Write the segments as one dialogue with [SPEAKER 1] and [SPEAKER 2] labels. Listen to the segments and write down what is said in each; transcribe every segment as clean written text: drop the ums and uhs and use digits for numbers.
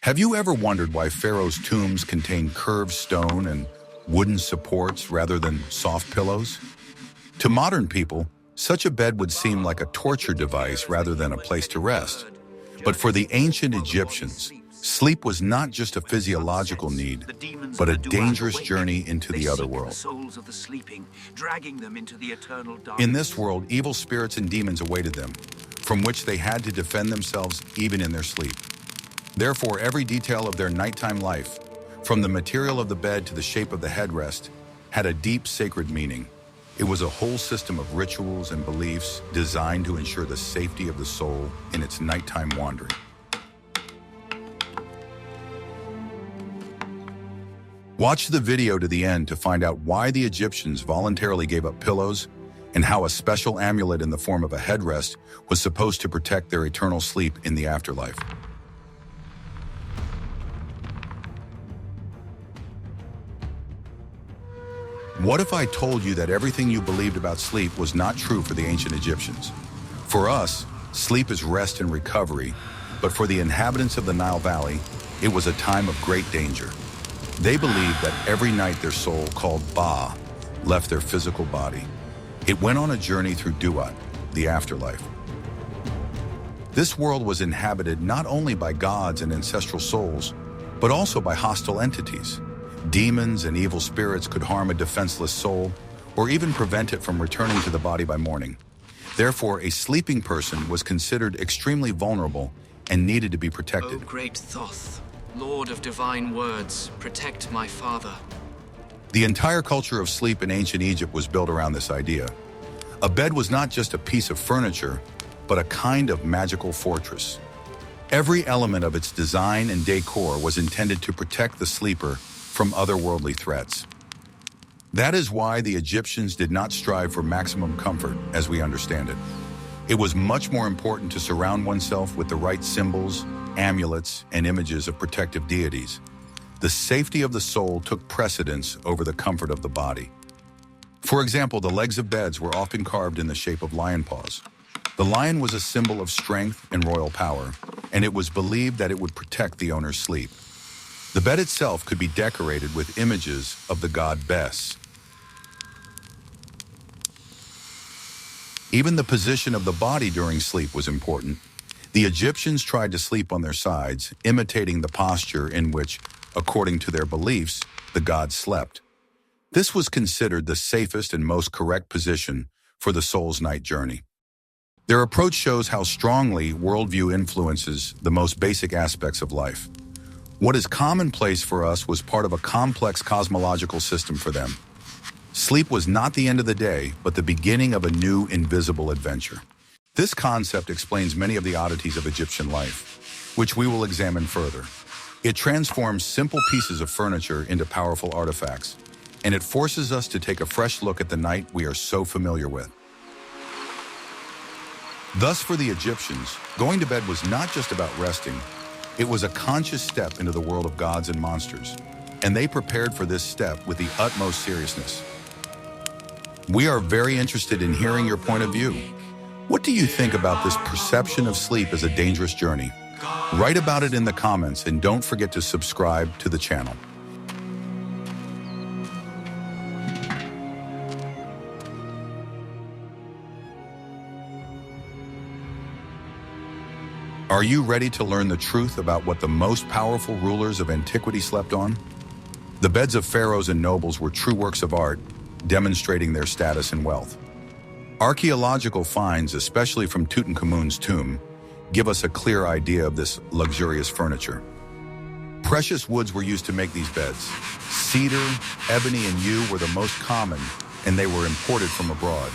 [SPEAKER 1] Have you ever wondered why Pharaohs' tombs contain curved stone and wooden supports rather than soft pillows? To modern people, such a bed would seem like a torture device rather than a place to rest. But for the ancient Egyptians, sleep was not just a physiological need, but a dangerous journey into the other world. In this world, evil spirits and demons awaited them, from which they had to defend themselves even in their sleep. Therefore, every detail of their nighttime life, from the material of the bed to the shape of the headrest, had a deep sacred meaning. It was a whole system of rituals and beliefs designed to ensure the safety of the soul in its nighttime wandering. Watch the video to the end to find out why the Egyptians voluntarily gave up pillows and how a special amulet in the form of a headrest was supposed to protect their eternal sleep in the afterlife. What if I told you that everything you believed about sleep was not true for the ancient Egyptians? For us, sleep is rest and recovery, but for the inhabitants of the Nile Valley, it was a time of great danger. They believed that every night their soul, called Ba, left their physical body. It went on a journey through Duat, the afterlife. This world was inhabited not only by gods and ancestral souls, but also by hostile entities. Demons and evil spirits could harm a defenseless soul or even prevent it from returning to the body by morning. Therefore, a sleeping person was considered extremely vulnerable and needed to be protected.
[SPEAKER 2] O great Thoth, Lord of divine words, protect my father.
[SPEAKER 1] The entire culture of sleep in ancient Egypt was built around this idea. A bed was not just a piece of furniture, but a kind of magical fortress. Every element of its design and decor was intended to protect the sleeper from otherworldly threats. That is why the Egyptians did not strive for maximum comfort as we understand it. It was much more important to surround oneself with the right symbols, amulets, and images of protective deities. The safety of the soul took precedence over the comfort of the body. For example, the legs of beds were often carved in the shape of lion paws. The lion was a symbol of strength and royal power, and it was believed that it would protect the owner's sleep. The bed itself could be decorated with images of the god Bes. Even the position of the body during sleep was important. The Egyptians tried to sleep on their sides, imitating the posture in which, according to their beliefs, the gods slept. This was considered the safest and most correct position for the soul's night journey. Their approach shows how strongly worldview influences the most basic aspects of life. What is commonplace for us was part of a complex cosmological system for them. Sleep was not the end of the day, but the beginning of a new invisible adventure. This concept explains many of the oddities of Egyptian life, which we will examine further. It transforms simple pieces of furniture into powerful artifacts, and it forces us to take a fresh look at the night we are so familiar with. Thus, for the Egyptians, going to bed was not just about resting. It was a conscious step into the world of gods and monsters, and they prepared for this step with the utmost seriousness. We are very interested in hearing your point of view. What do you think about this perception of sleep as a dangerous journey? Write about it in the comments, and don't forget to subscribe to the channel. Are you ready to learn the truth about what the most powerful rulers of antiquity slept on? The beds of pharaohs and nobles were true works of art, demonstrating their status and wealth. Archaeological finds, especially from Tutankhamun's tomb, give us a clear idea of this luxurious furniture. Precious woods were used to make these beds. Cedar, ebony, and yew were the most common, and they were imported from abroad.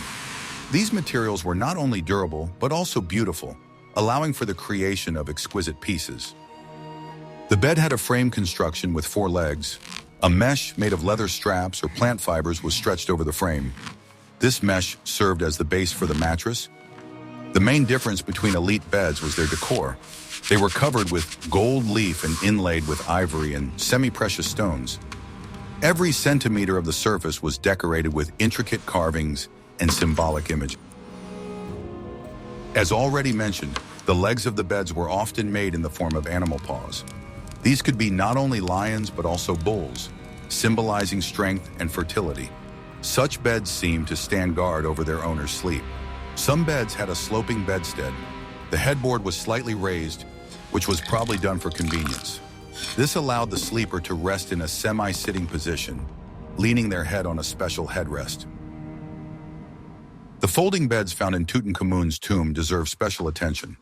[SPEAKER 1] These materials were not only durable, but also beautiful, allowing for the creation of exquisite pieces. The bed had a frame construction with 4 legs. A mesh made of leather straps or plant fibers was stretched over the frame. This mesh served as the base for the mattress. The main difference between elite beds was their decor. They were covered with gold leaf and inlaid with ivory and semi-precious stones. Every centimeter of the surface was decorated with intricate carvings and symbolic images. As already mentioned, the legs of the beds were often made in the form of animal paws. These could be not only lions but also bulls, symbolizing strength and fertility. Such beds seemed to stand guard over their owner's sleep. Some beds had a sloping bedstead. The headboard was slightly raised, which was probably done for convenience. This allowed the sleeper to rest in a semi-sitting position, leaning their head on a special headrest. The folding beds found in Tutankhamun's tomb deserve special attention.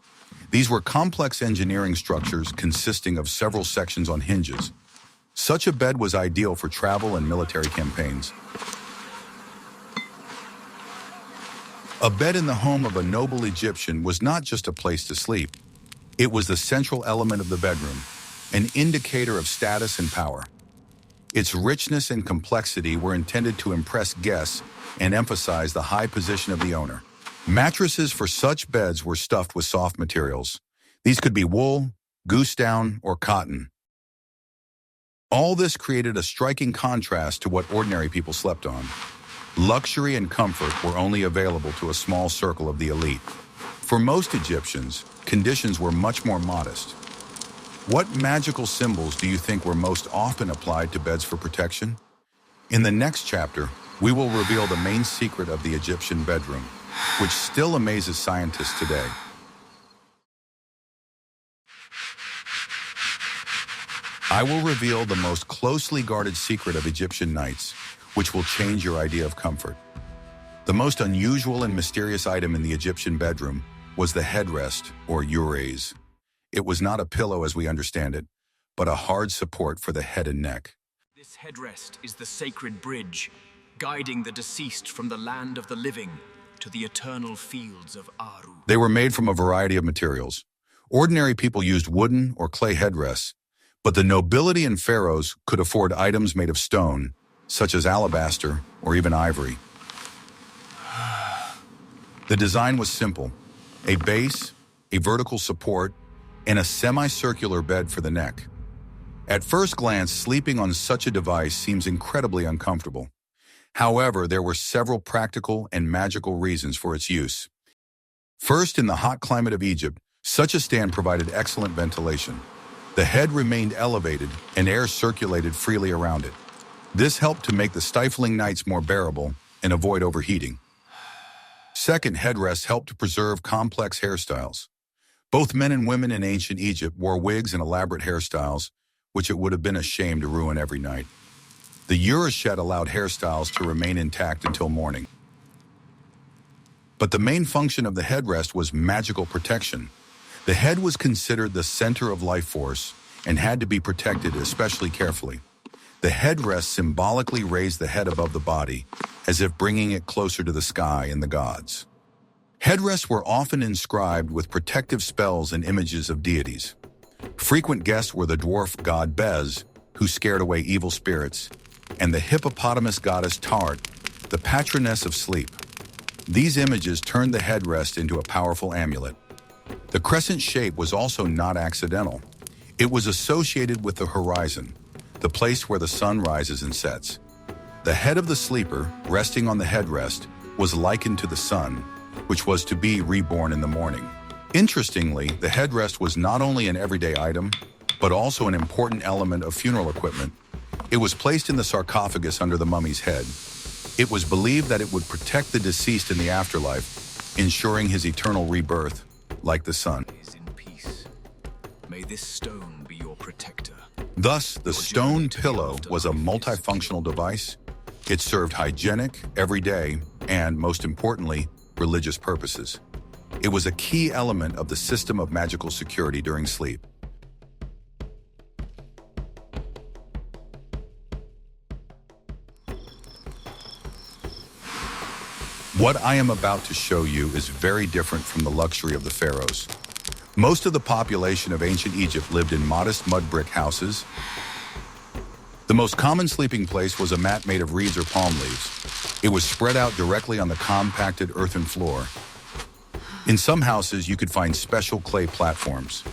[SPEAKER 1] These were complex engineering structures consisting of several sections on hinges. Such a bed was ideal for travel and military campaigns. A bed in the home of a noble Egyptian was not just a place to sleep. It was the central element of the bedroom, an indicator of status and power. Its richness and complexity were intended to impress guests and emphasize the high position of the owner. Mattresses for such beds were stuffed with soft materials. These could be wool, goose down, or cotton. All this created a striking contrast to what ordinary people slept on. Luxury and comfort were only available to a small circle of the elite. For most Egyptians, conditions were much more modest. What magical symbols do you think were most often applied to beds for protection? In the next chapter, we will reveal the main secret of the Egyptian bedroom, which still amazes scientists today. I will reveal the most closely guarded secret of Egyptian nights, which will change your idea of comfort. The most unusual and mysterious item in the Egyptian bedroom was the headrest, or uraze. It was not a pillow as we understand it, but a hard support for the head and neck.
[SPEAKER 3] This headrest is the sacred bridge, guiding the deceased from the land of the living to the eternal fields of Aru.
[SPEAKER 1] They were made from a variety of materials. Ordinary people used wooden or clay headrests, but the nobility and pharaohs could afford items made of stone, such as alabaster or even ivory. The design was simple: a base, a vertical support, and a semicircular bed for the neck. At first glance, sleeping on such a device seems incredibly uncomfortable. However, there were several practical and magical reasons for its use. First, in the hot climate of Egypt, such a stand provided excellent ventilation. The head remained elevated and air circulated freely around it. This helped to make the stifling nights more bearable and avoid overheating. Second, headrests helped to preserve complex hairstyles. Both men and women in ancient Egypt wore wigs and elaborate hairstyles, which it would have been a shame to ruin every night. The urashet allowed hairstyles to remain intact until morning. But the main function of the headrest was magical protection. The head was considered the center of life force and had to be protected especially carefully. The headrest symbolically raised the head above the body, as if bringing it closer to the sky and the gods. Headrests were often inscribed with protective spells and images of deities. Frequent guests were the dwarf god Bez, who scared away evil spirits, and the hippopotamus goddess Tart, the patroness of sleep. These images turned the headrest into a powerful amulet. The crescent shape was also not accidental. It was associated with the horizon, the place where the sun rises and sets. The head of the sleeper, resting on the headrest, was likened to the sun, which was to be reborn in the morning. Interestingly, the headrest was not only an everyday item, but also an important element of funeral equipment. It was placed in the sarcophagus under the mummy's head. It was believed that it would protect the deceased in the afterlife, ensuring his eternal rebirth, like the sun.
[SPEAKER 3] Is in peace. May this stone be your protector.
[SPEAKER 1] Thus, the stone pillow was a multifunctional device. It served hygienic, everyday, and, most importantly, religious purposes. It was a key element of the system of magical security during sleep. What I am about to show you is very different from the luxury of the pharaohs. Most of the population of ancient Egypt lived in modest mud brick houses. The most common sleeping place was a mat made of reeds or palm leaves. It was spread out directly on the compacted earthen floor. In some houses, you could find special clay platforms.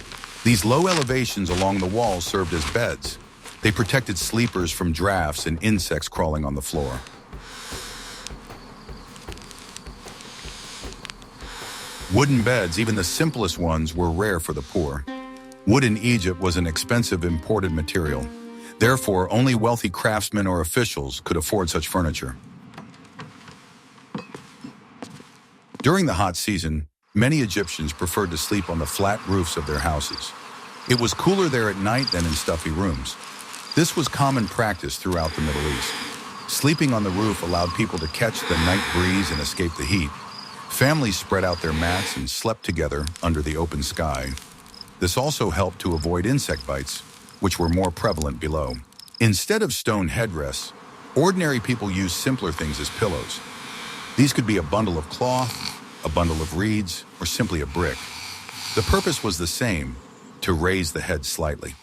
[SPEAKER 1] These low elevations along the walls served as beds. They protected sleepers from drafts and insects crawling on the floor. Wooden beds, even the simplest ones, were rare for the poor. Wood in Egypt was an expensive imported material. Therefore, only wealthy craftsmen or officials could afford such furniture. During the hot season, many Egyptians preferred to sleep on the flat roofs of their houses. It was cooler there at night than in stuffy rooms. This was common practice throughout the Middle East. Sleeping on the roof allowed people to catch the night breeze and escape the heat. Families spread out their mats and slept together under the open sky. This also helped to avoid insect bites, which were more prevalent below. Instead of stone headrests, ordinary people used simpler things as pillows. These could be a bundle of cloth, a bundle of reeds, or simply a brick. The purpose was the same, to raise the head slightly.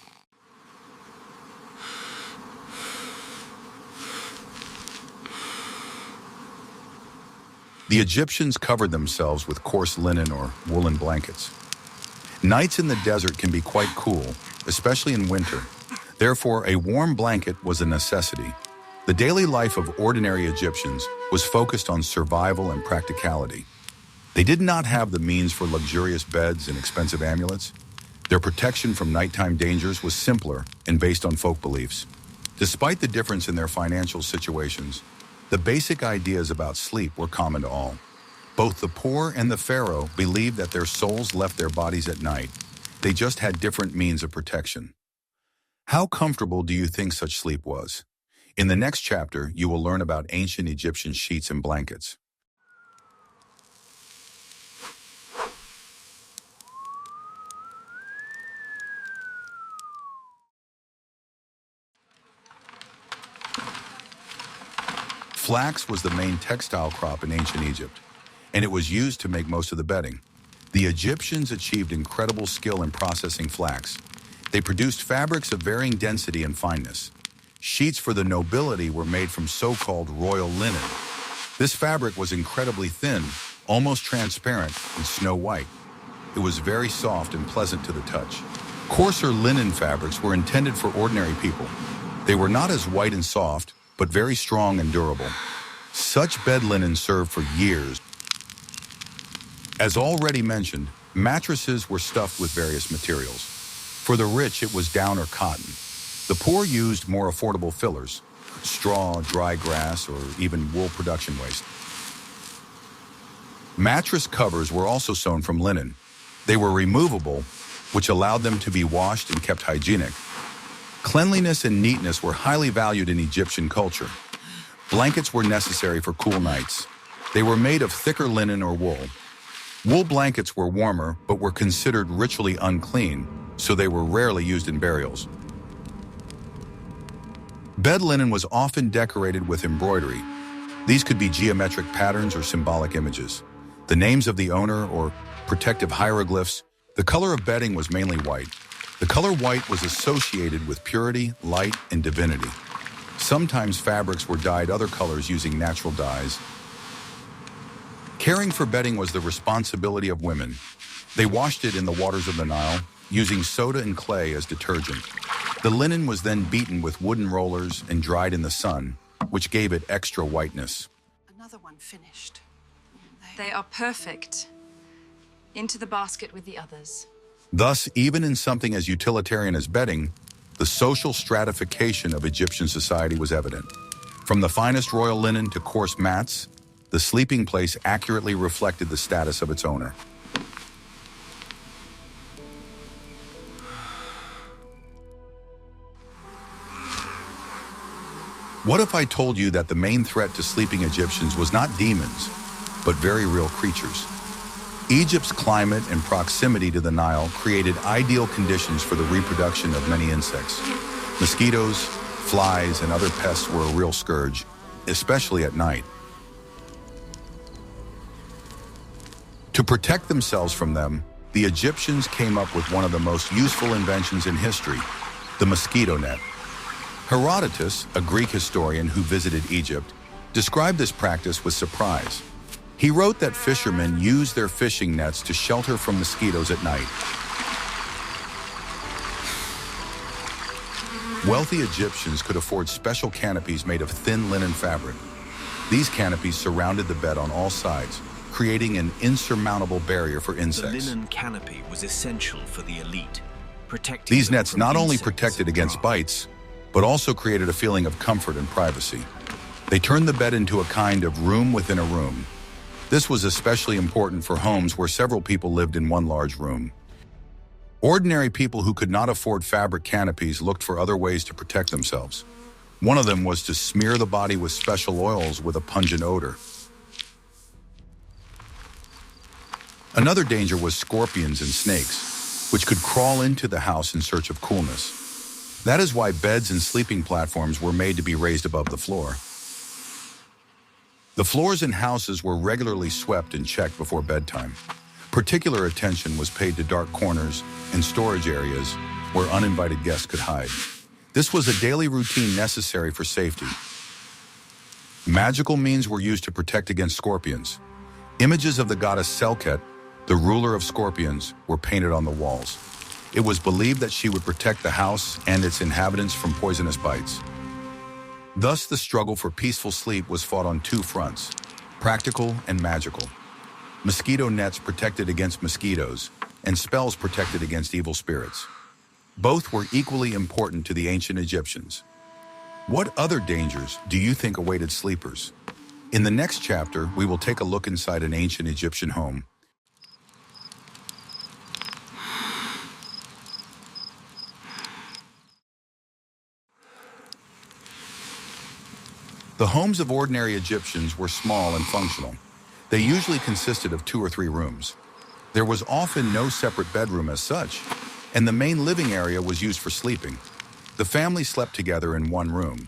[SPEAKER 1] The Egyptians covered themselves with coarse linen or woolen blankets. Nights in the desert can be quite cool, especially in winter. Therefore, a warm blanket was a necessity. The daily life of ordinary Egyptians was focused on survival and practicality. They did not have the means for luxurious beds and expensive amulets. Their protection from nighttime dangers was simpler and based on folk beliefs. Despite the difference in their financial situations, the basic ideas about sleep were common to all. Both the poor and the pharaoh believed that their souls left their bodies at night. They just had different means of protection. How comfortable do you think such sleep was? In the next chapter, you will learn about ancient Egyptian sheets and blankets. Flax was the main textile crop in ancient Egypt, and it was used to make most of the bedding. The Egyptians achieved incredible skill in processing flax. They produced fabrics of varying density and fineness. Sheets for the nobility were made from so-called royal linen. This fabric was incredibly thin, almost transparent, and snow white. It was very soft and pleasant to the touch. Coarser linen fabrics were intended for ordinary people. They were not as white and soft, but very strong and durable. Such bed linen served for years. As already mentioned, mattresses were stuffed with various materials. For the rich, it was down or cotton. The poor used more affordable fillers, straw, dry grass, or even wool production waste. Mattress covers were also sewn from linen. They were removable, which allowed them to be washed and kept hygienic. Cleanliness and neatness were highly valued in Egyptian culture. Blankets were necessary for cool nights. They were made of thicker linen or wool. Wool blankets were warmer, but were considered ritually unclean, so they were rarely used in burials. Bed linen was often decorated with embroidery. These could be geometric patterns or symbolic images. The names of the owner or protective hieroglyphs. The color of bedding was mainly white. The color white was associated with purity, light, and divinity. Sometimes fabrics were dyed other colors using natural dyes. Caring for bedding was the responsibility of women. They washed it in the waters of the Nile, using soda and clay as detergent. The linen was then beaten with wooden rollers and dried in the sun, which gave it extra whiteness.
[SPEAKER 4] Another one finished.
[SPEAKER 5] They are perfect. Into the basket with the others.
[SPEAKER 1] Thus, even in something as utilitarian as bedding, the social stratification of Egyptian society was evident. From the finest royal linen to coarse mats, the sleeping place accurately reflected the status of its owner. What if I told you that the main threat to sleeping Egyptians was not demons, but very real creatures? Egypt's climate and proximity to the Nile created ideal conditions for the reproduction of many insects. Mosquitoes, flies, and other pests were a real scourge, especially at night. To protect themselves from them, the Egyptians came up with one of the most useful inventions in history, the mosquito net. Herodotus, a Greek historian who visited Egypt, described this practice with surprise. He wrote that fishermen used their fishing nets to shelter from mosquitoes at night. Wealthy Egyptians could afford special canopies made of thin linen fabric. These canopies surrounded the bed on all sides, creating an insurmountable barrier for insects.
[SPEAKER 3] The linen canopy was essential for the elite. protecting
[SPEAKER 1] These
[SPEAKER 3] them
[SPEAKER 1] nets
[SPEAKER 3] from
[SPEAKER 1] not only
[SPEAKER 3] insects
[SPEAKER 1] protected
[SPEAKER 3] and
[SPEAKER 1] against
[SPEAKER 3] drafts.
[SPEAKER 1] bites, but also created a feeling of comfort and privacy. They turned the bed into a kind of room within a room. This was especially important for homes where several people lived in one large room. Ordinary people who could not afford fabric canopies looked for other ways to protect themselves. One of them was to smear the body with special oils with a pungent odor. Another danger was scorpions and snakes, which could crawl into the house in search of coolness. That is why beds and sleeping platforms were made to be raised above the floor. The floors in houses were regularly swept and checked before bedtime. Particular attention was paid to dark corners and storage areas where uninvited guests could hide. This was a daily routine necessary for safety. Magical means were used to protect against scorpions. Images of the goddess Selket, the ruler of scorpions, were painted on the walls. It was believed that she would protect the house and its inhabitants from poisonous bites. Thus, the struggle for peaceful sleep was fought on two fronts, practical and magical. Mosquito nets protected against mosquitoes, and spells protected against evil spirits. Both were equally important to the ancient Egyptians. What other dangers do you think awaited sleepers? In the next chapter, we will take a look inside an ancient Egyptian home. The homes of ordinary Egyptians were small and functional. They usually consisted of 2 or 3 rooms. There was often no separate bedroom as such, and the main living area was used for sleeping. The family slept together in one room.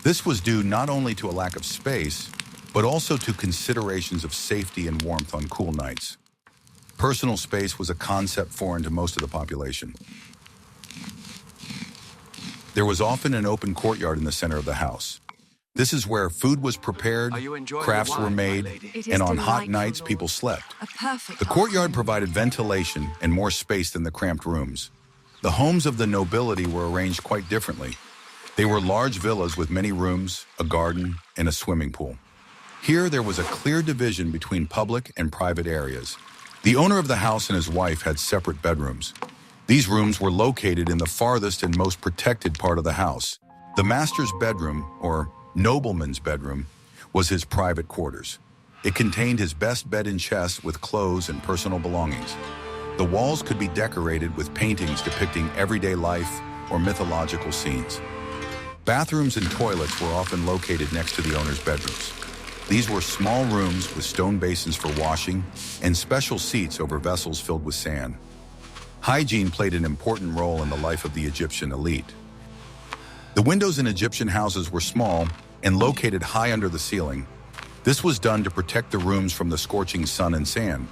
[SPEAKER 1] This was due not only to a lack of space, but also to considerations of safety and warmth on cool nights. Personal space was a concept foreign to most of the population. There was often an open courtyard in the center of the house. This is where food was prepared, crafts were made, and on hot nights people slept. The courtyard provided ventilation and more space than the cramped rooms. The homes of the nobility were arranged quite differently. They were large villas with many rooms, a garden, and a swimming pool. Here there was a clear division between public and private areas. The owner of the house and his wife had separate bedrooms. These rooms were located in the farthest and most protected part of the house. The master's bedroom, or nobleman's bedroom, was his private quarters. It contained his best bed and chest with clothes and personal belongings. The walls could be decorated with paintings depicting everyday life or mythological scenes. Bathrooms and toilets were often located next to the owner's bedrooms. These were small rooms with stone basins for washing and special seats over vessels filled with sand. Hygiene played an important role in the life of the Egyptian elite. The windows in Egyptian houses were small and located high under the ceiling. This was done to protect the rooms from the scorching sun and sand.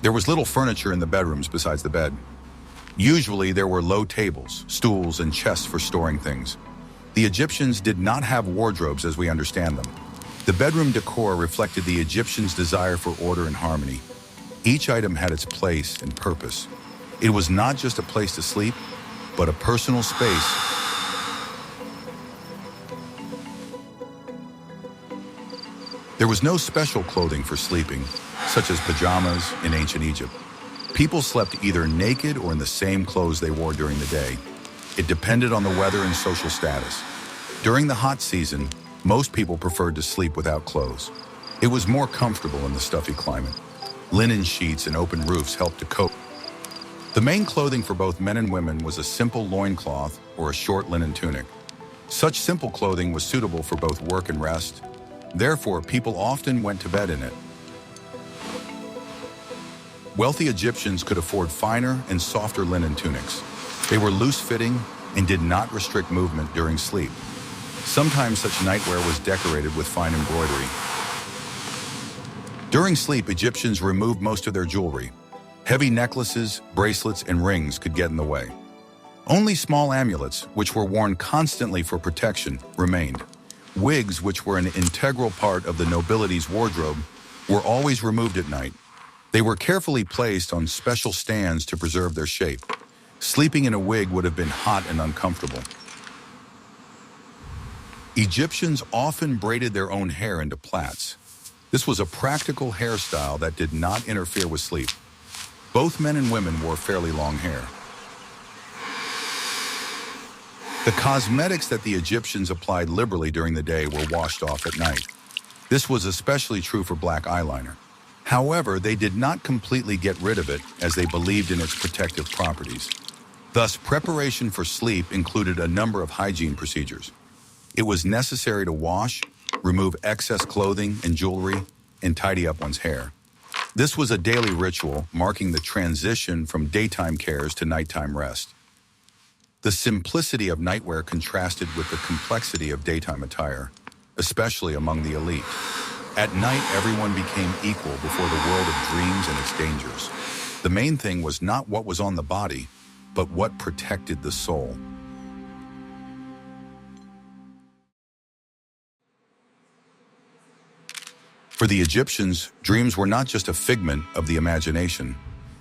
[SPEAKER 1] There was little furniture in the bedrooms besides the bed. Usually there were low tables, stools, and chests for storing things. The Egyptians did not have wardrobes as we understand them. The bedroom decor reflected the Egyptians' desire for order and harmony. Each item had its place and purpose. It was not just a place to sleep, but a personal space. There was no special clothing for sleeping, such as pajamas in ancient Egypt. People slept either naked or in the same clothes they wore during the day. It depended on the weather and social status. During the hot season, most people preferred to sleep without clothes. It was more comfortable in the stuffy climate. Linen sheets and open roofs helped to cope. The main clothing for both men and women was a simple loincloth or a short linen tunic. Such simple clothing was suitable for both work and rest. Therefore, people often went to bed in it. Wealthy Egyptians could afford finer and softer linen tunics. They were loose-fitting and did not restrict movement during sleep. Sometimes such nightwear was decorated with fine embroidery. During sleep, Egyptians removed most of their jewelry. Heavy necklaces, bracelets, and rings could get in the way. Only small amulets, which were worn constantly for protection, remained. Wigs, which were an integral part of the nobility's wardrobe, were always removed at night. They were carefully placed on special stands to preserve their shape. Sleeping in a wig would have been hot and uncomfortable. Egyptians often braided their own hair into plaits. This was a practical hairstyle that did not interfere with sleep. Both men and women wore fairly long hair. The cosmetics that the Egyptians applied liberally during the day were washed off at night. This was especially true for black eyeliner. However, they did not completely get rid of it as they believed in its protective properties. Thus, preparation for sleep included a number of hygiene procedures. It was necessary to wash, remove excess clothing and jewelry, and tidy up one's hair. This was a daily ritual marking the transition from daytime cares to nighttime rest. The simplicity of nightwear contrasted with the complexity of daytime attire, especially among the elite. At night, everyone became equal before the world of dreams and its dangers. The main thing was not what was on the body, but what protected the soul. For the Egyptians, dreams were not just a figment of the imagination.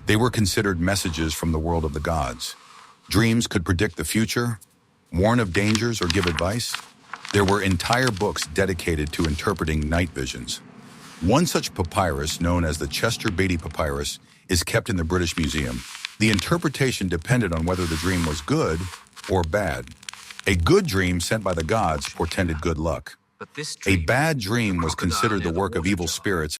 [SPEAKER 1] They were considered messages from the world of the gods. Dreams could predict the future, warn of dangers, or give advice. There were entire books dedicated to interpreting night visions. One such papyrus, known as the Chester Beatty Papyrus, is kept in the British Museum. The interpretation depended on whether the dream was good or bad. A good dream sent by the gods portended good luck.
[SPEAKER 3] But this
[SPEAKER 1] A
[SPEAKER 3] dream,
[SPEAKER 1] bad dream was
[SPEAKER 3] crocodile
[SPEAKER 1] considered the
[SPEAKER 3] near
[SPEAKER 1] work of
[SPEAKER 3] water
[SPEAKER 1] evil
[SPEAKER 3] jar.
[SPEAKER 1] spirits.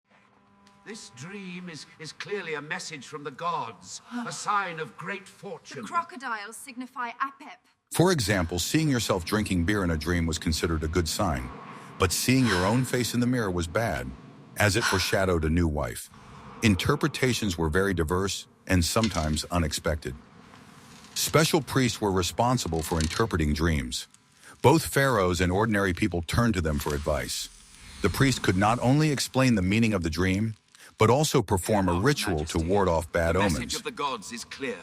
[SPEAKER 6] This dream is clearly a message from the gods, a sign of great fortune.
[SPEAKER 5] Crocodiles signify apep.
[SPEAKER 1] For example, seeing yourself drinking beer in a dream was considered a good sign, but seeing your own face in the mirror was bad, as it foreshadowed a new wife. Interpretations were very diverse and sometimes unexpected. Special priests were responsible for interpreting dreams. Both pharaohs and ordinary people turned to them for advice. The priest could not only explain the meaning of the dream, but also perform a ritual to ward off bad
[SPEAKER 3] The message
[SPEAKER 1] omens.
[SPEAKER 3] of the gods is clear.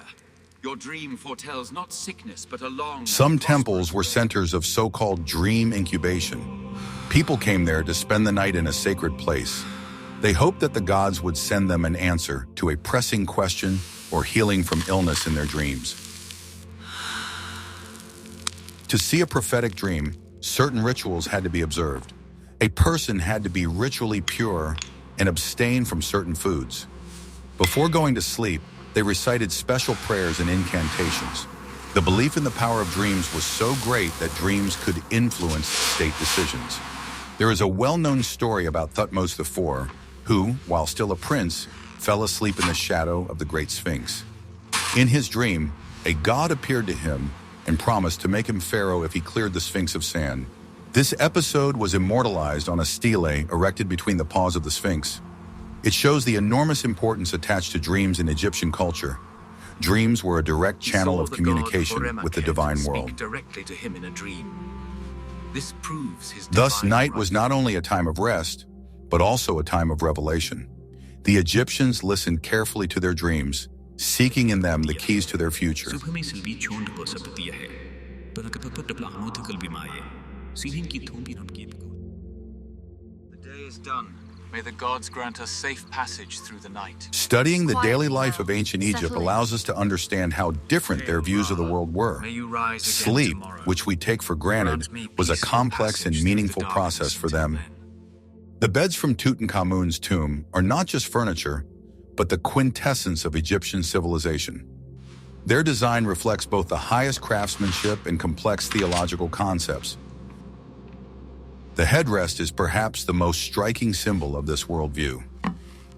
[SPEAKER 3] Your dream foretells not sickness, but a long...
[SPEAKER 1] Some temples were centers of so-called dream incubation. People came there to spend the night in a sacred place. They hoped that the gods would send them an answer to a pressing question or healing from illness in their dreams. To see a prophetic dream, certain rituals had to be observed. A person had to be ritually pure and abstain from certain foods. Before going to sleep, they recited special prayers and incantations. The belief in the power of dreams was so great that dreams could influence state decisions. There is a well-known story about Thutmose IV, who, while still a prince, fell asleep in the shadow of the Great Sphinx. In his dream, a god appeared to him and promised to make him pharaoh if he cleared the Sphinx of sand. This episode was immortalized on a stele erected between the paws of the Sphinx. It shows the enormous importance attached to dreams in Egyptian culture. Dreams were a direct channel of communication with the divine world.
[SPEAKER 3] Directly to him in a dream. This proves his
[SPEAKER 1] Thus,
[SPEAKER 3] divine
[SPEAKER 1] night
[SPEAKER 3] right.
[SPEAKER 1] was not only a time of rest, but also a time of revelation. The Egyptians listened carefully to their dreams, seeking in them the keys to their future.
[SPEAKER 3] The day is done. May the gods grant us safe passage through the night.
[SPEAKER 1] Studying the
[SPEAKER 5] Quiet
[SPEAKER 1] daily
[SPEAKER 5] now.
[SPEAKER 1] life of ancient Egypt
[SPEAKER 5] Settle in.
[SPEAKER 1] allows us to understand how different their views of the world were.
[SPEAKER 3] May you rise again
[SPEAKER 1] Sleep,
[SPEAKER 3] tomorrow.
[SPEAKER 1] which we take for granted,
[SPEAKER 3] Grant me
[SPEAKER 1] was a
[SPEAKER 3] peaceful
[SPEAKER 1] complex and
[SPEAKER 3] passage
[SPEAKER 1] meaningful
[SPEAKER 3] through the
[SPEAKER 1] process for
[SPEAKER 3] darkness
[SPEAKER 1] them.
[SPEAKER 3] until then.
[SPEAKER 1] The beds from Tutankhamun's tomb are not just furniture, but the quintessence of Egyptian civilization. Their design reflects both the highest craftsmanship and complex theological concepts. The headrest is perhaps the most striking symbol of this worldview.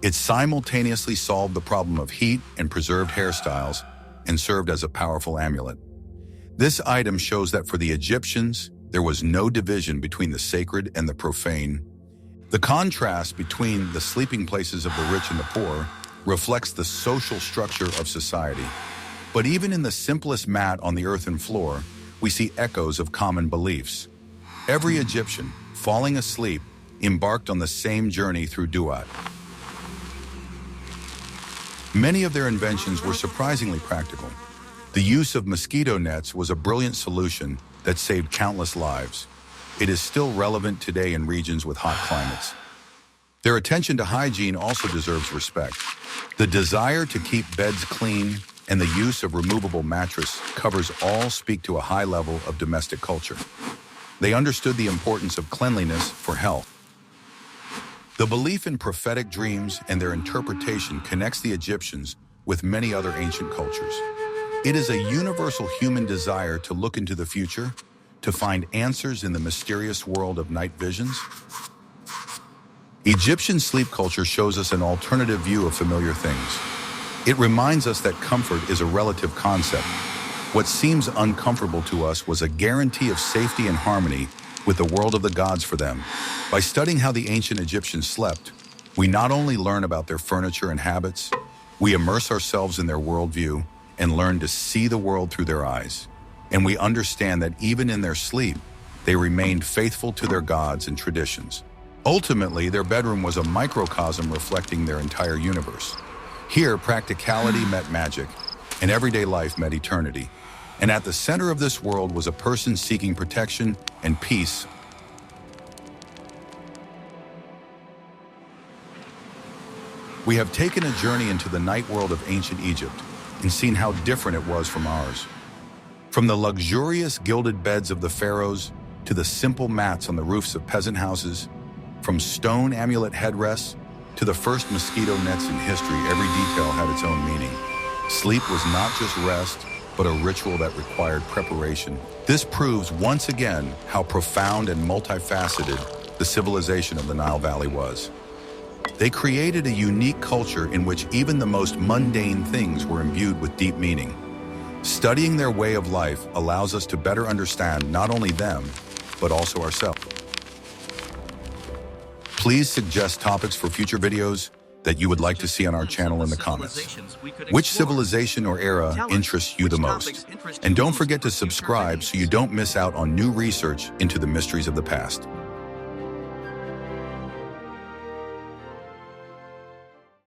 [SPEAKER 1] It simultaneously solved the problem of heat and preserved hairstyles and served as a powerful amulet. This item shows that for the Egyptians, there was no division between the sacred and the profane. The contrast between the sleeping places of the rich and the poor reflects the social structure of society. But even in the simplest mat on the earthen floor, we see echoes of common beliefs. Every Egyptian, falling asleep, embarked on the same journey through Duat. Many of their inventions were surprisingly practical. The use of mosquito nets was a brilliant solution that saved countless lives. It is still relevant today in regions with hot climates. Their attention to hygiene also deserves respect. The desire to keep beds clean and the use of removable mattress covers all speak to a high level of domestic culture. They understood the importance of cleanliness for health. The belief in prophetic dreams and their interpretation connects the Egyptians with many other ancient cultures. It is a universal human desire to look into the future, to find answers in the mysterious world of night visions. Egyptian sleep culture shows us an alternative view of familiar things. It reminds us that comfort is a relative concept. What seems uncomfortable to us was a guarantee of safety and harmony with the world of the gods for them. By studying how the ancient Egyptians slept, we not only learn about their furniture and habits, we immerse ourselves in their worldview and learn to see the world through their eyes. And we understand that even in their sleep, they remained faithful to their gods and traditions. Ultimately, their bedroom was a microcosm reflecting their entire universe. Here, practicality met magic, and everyday life met eternity. And at the center of this world was a person seeking protection and peace. We have taken a journey into the night world of ancient Egypt and seen how different it was from ours. From the luxurious gilded beds of the pharaohs to the simple mats on the roofs of peasant houses, from stone amulet headrests to the first mosquito nets in history, every detail had its own meaning. Sleep was not just rest, but a ritual that required preparation. This proves once again how profound and multifaceted the civilization of the Nile Valley was. They created a unique culture in which even the most mundane things were imbued with deep meaning. Studying their way of life allows us to better understand not only them, but also ourselves. Please suggest topics for future videos that you would like to see on our channel in the comments. Which civilization or era interests you the most? And don't forget to subscribe so you don't miss out on new research into the mysteries of the past.